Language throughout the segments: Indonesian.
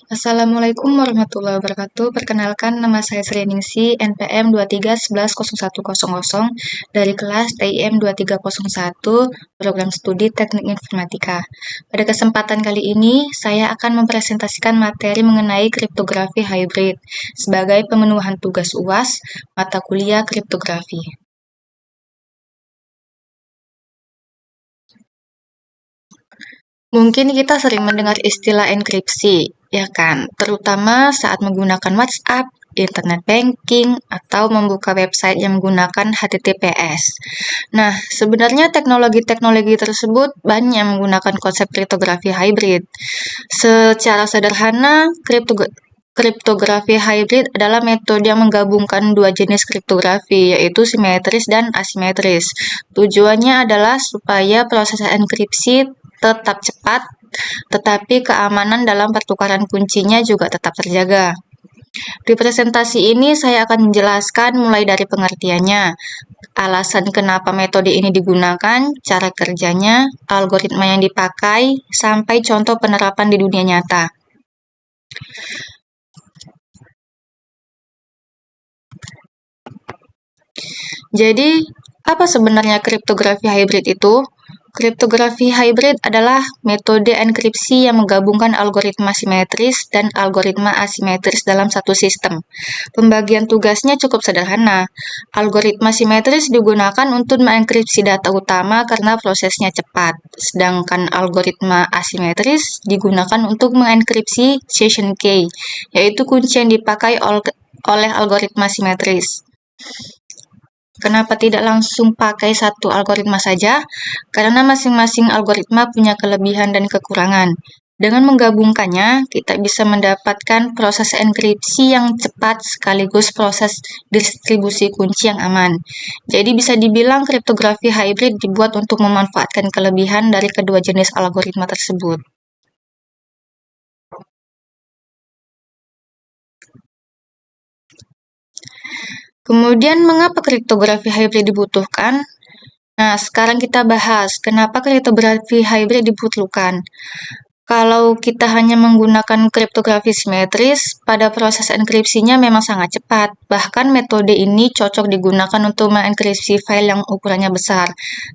Assalamualaikum warahmatullahi wabarakatuh. Perkenalkan, nama saya Sri Ningsi, NPM 23110100 dari kelas TIM 2301, Program Studi Teknik Informatika. Pada kesempatan kali ini, saya akan mempresentasikan materi mengenai kriptografi hybrid sebagai pemenuhan tugas UAS mata kuliah kriptografi. Mungkin kita sering mendengar istilah enkripsi, ya kan? Terutama saat menggunakan WhatsApp, internet banking, atau membuka website yang menggunakan HTTPS. Nah, sebenarnya teknologi-teknologi tersebut banyak menggunakan konsep kriptografi hybrid. Secara sederhana, kriptografi hybrid adalah metode yang menggabungkan dua jenis kriptografi, yaitu simetris dan asimetris. Tujuannya adalah supaya proses enkripsi tetap cepat, tetapi keamanan dalam pertukaran kuncinya juga tetap terjaga. Di presentasi ini saya akan menjelaskan mulai dari pengertiannya, alasan kenapa metode ini digunakan, cara kerjanya, algoritma yang dipakai, sampai contoh penerapan di dunia nyata. Jadi, apa sebenarnya kriptografi hybrid itu? Kriptografi hybrid adalah metode enkripsi yang menggabungkan algoritma simetris dan algoritma asimetris dalam satu sistem. Pembagian tugasnya cukup sederhana. Algoritma simetris digunakan untuk mengenkripsi data utama karena prosesnya cepat, sedangkan algoritma asimetris digunakan untuk mengenkripsi session key, yaitu kunci yang dipakai oleh algoritma simetris. Kenapa tidak langsung pakai satu algoritma saja? Karena masing-masing algoritma punya kelebihan dan kekurangan. Dengan menggabungkannya, kita bisa mendapatkan proses enkripsi yang cepat sekaligus proses distribusi kunci yang aman. Jadi bisa dibilang kriptografi hybrid dibuat untuk memanfaatkan kelebihan dari kedua jenis algoritma tersebut. Kemudian, mengapa kriptografi hybrid dibutuhkan? Nah, sekarang kita bahas kenapa kriptografi hybrid dibutuhkan. Kalau kita hanya menggunakan kriptografi simetris, pada proses enkripsinya memang sangat cepat. Bahkan metode ini cocok digunakan untuk mengenkripsi file yang ukurannya besar.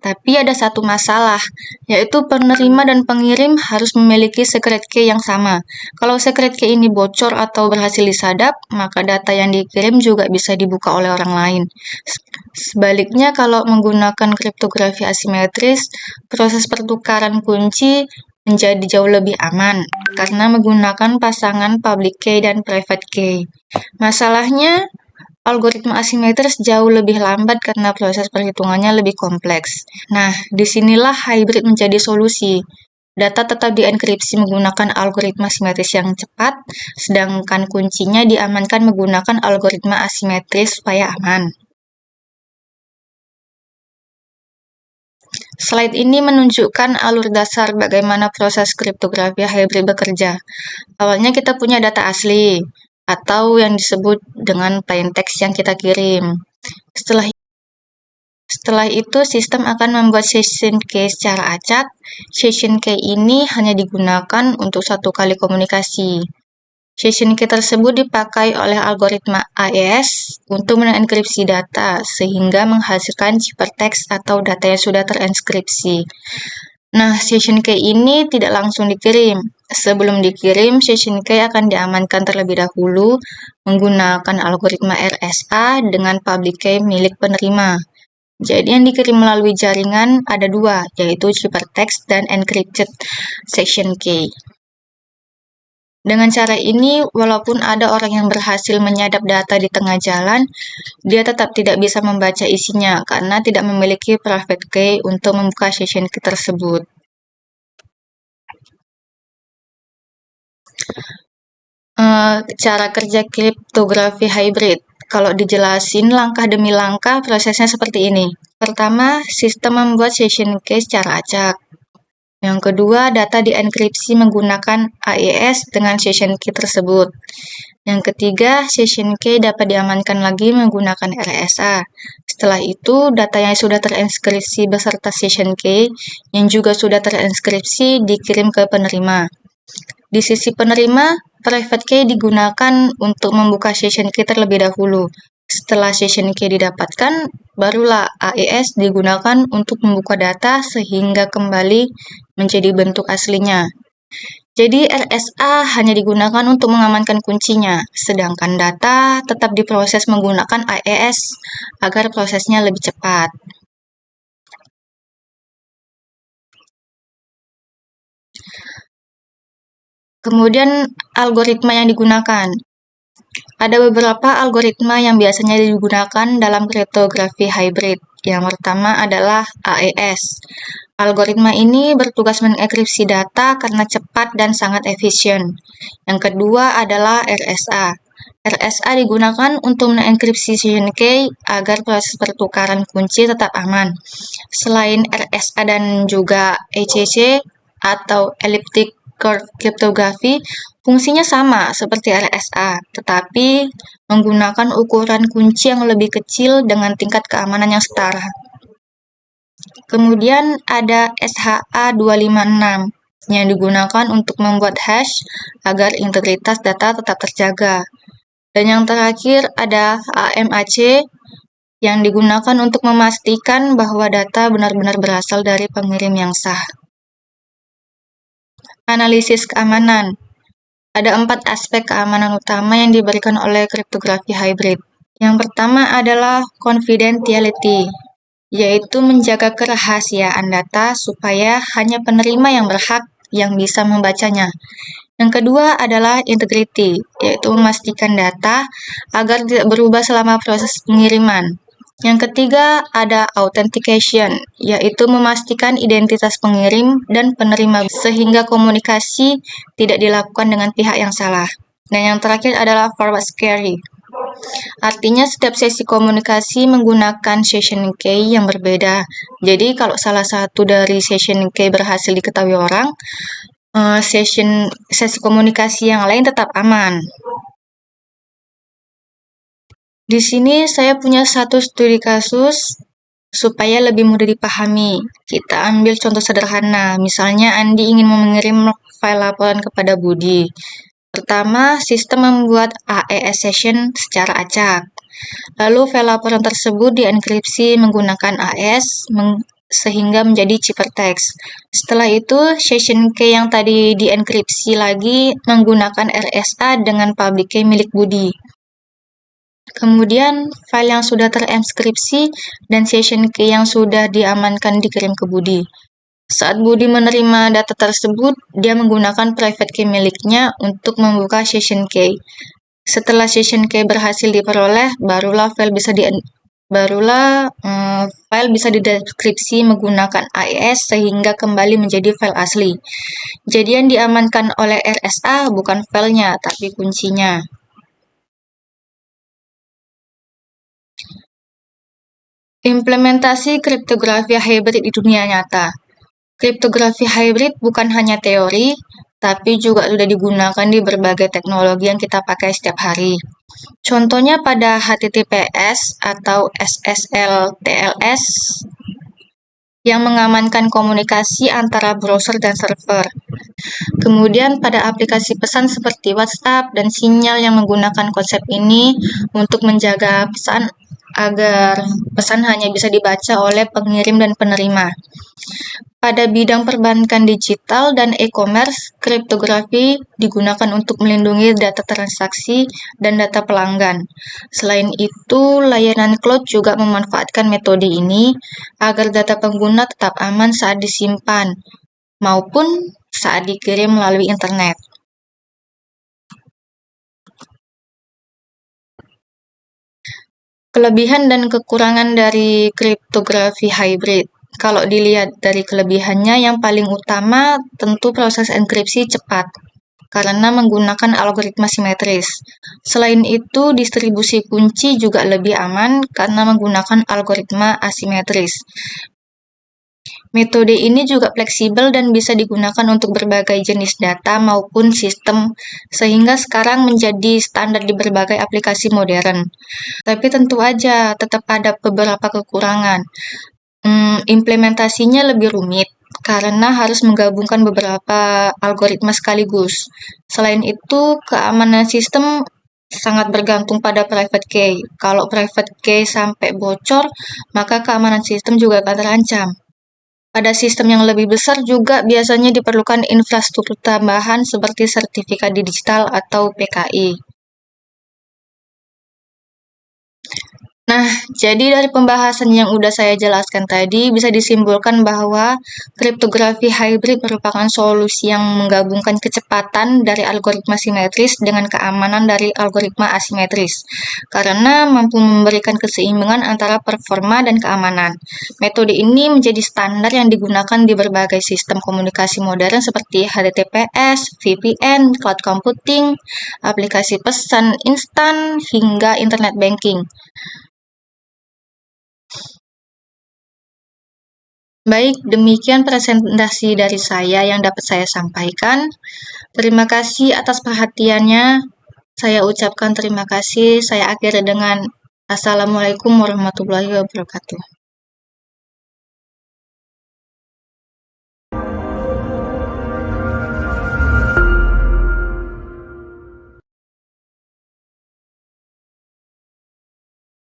Tapi ada satu masalah, yaitu penerima dan pengirim harus memiliki secret key yang sama. Kalau secret key ini bocor atau berhasil disadap, maka data yang dikirim juga bisa dibuka oleh orang lain. Sebaliknya, kalau menggunakan kriptografi asimetris, proses pertukaran kunci menjadi jauh lebih aman karena menggunakan pasangan public key dan private key. Masalahnya, algoritma asimetris jauh lebih lambat karena proses perhitungannya lebih kompleks. Nah, disinilah hybrid menjadi solusi. Data tetap dienkripsi menggunakan algoritma simetris yang cepat, sedangkan kuncinya diamankan menggunakan algoritma asimetris supaya aman. Slide ini menunjukkan alur dasar bagaimana proses kriptografi hybrid bekerja. Awalnya kita punya data asli, atau yang disebut dengan plain text yang kita kirim. Setelah itu, sistem akan membuat session key secara acak. Session key ini hanya digunakan untuk satu kali komunikasi. Session key tersebut dipakai oleh algoritma AES untuk mengenkripsi data, sehingga menghasilkan ciphertext atau data yang sudah terenkripsi. Nah, session key ini tidak langsung dikirim. Sebelum dikirim, session key akan diamankan terlebih dahulu menggunakan algoritma RSA dengan public key milik penerima. Jadi yang dikirim melalui jaringan ada dua, yaitu ciphertext dan encrypted session key. Dengan cara ini, walaupun ada orang yang berhasil menyadap data di tengah jalan, dia tetap tidak bisa membaca isinya karena tidak memiliki private key untuk membuka session key tersebut. Cara kerja kriptografi hybrid. Kalau dijelasin langkah demi langkah, prosesnya seperti ini. Pertama, sistem membuat session key secara acak. Yang kedua, data dienkripsi menggunakan AES dengan session key tersebut. Yang ketiga, session key dapat diamankan lagi menggunakan RSA. Setelah itu, data yang sudah terinskripsi beserta session key yang juga sudah terinskripsi dikirim ke penerima. Di sisi penerima, private key digunakan untuk membuka session key terlebih dahulu. Setelah session key didapatkan, barulah AES digunakan untuk membuka data sehingga kembali menjadi bentuk aslinya. Jadi RSA hanya digunakan untuk mengamankan kuncinya, sedangkan data tetap diproses menggunakan AES agar prosesnya lebih cepat. Kemudian algoritma yang digunakan. Ada beberapa algoritma yang biasanya digunakan dalam kriptografi hybrid. Yang pertama adalah AES. Algoritma ini bertugas mengenkripsi data karena cepat dan sangat efisien. Yang kedua adalah RSA. RSA digunakan untuk mengenkripsi session key agar proses pertukaran kunci tetap aman. Selain RSA dan juga ECC atau elliptic curve cryptography, fungsinya sama seperti RSA, tetapi menggunakan ukuran kunci yang lebih kecil dengan tingkat keamanan yang setara. Kemudian ada SHA-256 yang digunakan untuk membuat hash agar integritas data tetap terjaga. Dan yang terakhir ada AMAC yang digunakan untuk memastikan bahwa data benar-benar berasal dari pengirim yang sah. Analisis keamanan. Ada 4 aspek keamanan utama yang diberikan oleh kriptografi hybrid. Yang pertama adalah confidentiality, yaitu menjaga kerahasiaan data supaya hanya penerima yang berhak yang bisa membacanya. Yang kedua adalah integrity, yaitu memastikan data agar tidak berubah selama proses pengiriman. Yang ketiga ada authentication, yaitu memastikan identitas pengirim dan penerima sehingga komunikasi tidak dilakukan dengan pihak yang salah. Dan yang terakhir adalah forward security. Artinya setiap sesi komunikasi menggunakan session key yang berbeda. Jadi kalau salah satu dari session key berhasil diketahui orang, sesi komunikasi yang lain tetap aman. Di sini saya punya satu studi kasus supaya lebih mudah dipahami. Kita ambil contoh sederhana, misalnya Andi ingin mengirim file laporan kepada Budi. Pertama, sistem membuat AES session secara acak. Lalu file laporan tersebut dienkripsi menggunakan AES sehingga menjadi ciphertext. Setelah itu, session key yang tadi dienkripsi lagi menggunakan RSA dengan public key milik Budi. Kemudian, file yang sudah terenkripsi dan session key yang sudah diamankan dikirim ke Budi. Saat Budi menerima data tersebut, dia menggunakan private key miliknya untuk membuka session key. Setelah session key berhasil diperoleh, barulah file bisa dideskripsi menggunakan AES sehingga kembali menjadi file asli. Jadi yang diamankan oleh RSA bukan filenya, tapi kuncinya. Implementasi kriptografi hybrid di dunia nyata. Kriptografi hybrid bukan hanya teori, tapi juga sudah digunakan di berbagai teknologi yang kita pakai setiap hari. Contohnya pada HTTPS atau SSL TLS yang mengamankan komunikasi antara browser dan server. Kemudian pada aplikasi pesan seperti WhatsApp dan Signal yang menggunakan konsep ini untuk menjaga pesan agar pesan hanya bisa dibaca oleh pengirim dan penerima. Pada bidang perbankan digital dan e-commerce, kriptografi digunakan untuk melindungi data transaksi dan data pelanggan. Selain itu, layanan cloud juga memanfaatkan metode ini agar data pengguna tetap aman saat disimpan maupun saat dikirim melalui internet. Kelebihan dan kekurangan dari kriptografi hybrid. Kalau dilihat dari kelebihannya, yang paling utama tentu proses enkripsi cepat karena menggunakan algoritma simetris. Selain itu, distribusi kunci juga lebih aman karena menggunakan algoritma asimetris. Metode ini juga fleksibel dan bisa digunakan untuk berbagai jenis data maupun sistem, sehingga sekarang menjadi standar di berbagai aplikasi modern. Tapi tentu aja tetap ada beberapa kekurangan. Implementasinya lebih rumit karena harus menggabungkan beberapa algoritma sekaligus. Selain itu, keamanan sistem sangat bergantung pada private key. Kalau private key sampai bocor, maka keamanan sistem juga akan terancam. Pada sistem yang lebih besar juga biasanya diperlukan infrastruktur tambahan seperti sertifikat digital atau PKI. Nah, jadi dari pembahasan yang udah saya jelaskan tadi, bisa disimpulkan bahwa kriptografi hybrid merupakan solusi yang menggabungkan kecepatan dari algoritma simetris dengan keamanan dari algoritma asimetris, karena mampu memberikan keseimbangan antara performa dan keamanan. Metode ini menjadi standar yang digunakan di berbagai sistem komunikasi modern seperti HTTPS, VPN, cloud computing, aplikasi pesan instan, hingga internet banking. Baik, demikian presentasi dari saya yang dapat saya sampaikan. Terima kasih atas perhatiannya. Saya ucapkan terima kasih. Saya akhiri dengan Assalamualaikum warahmatullahi wabarakatuh.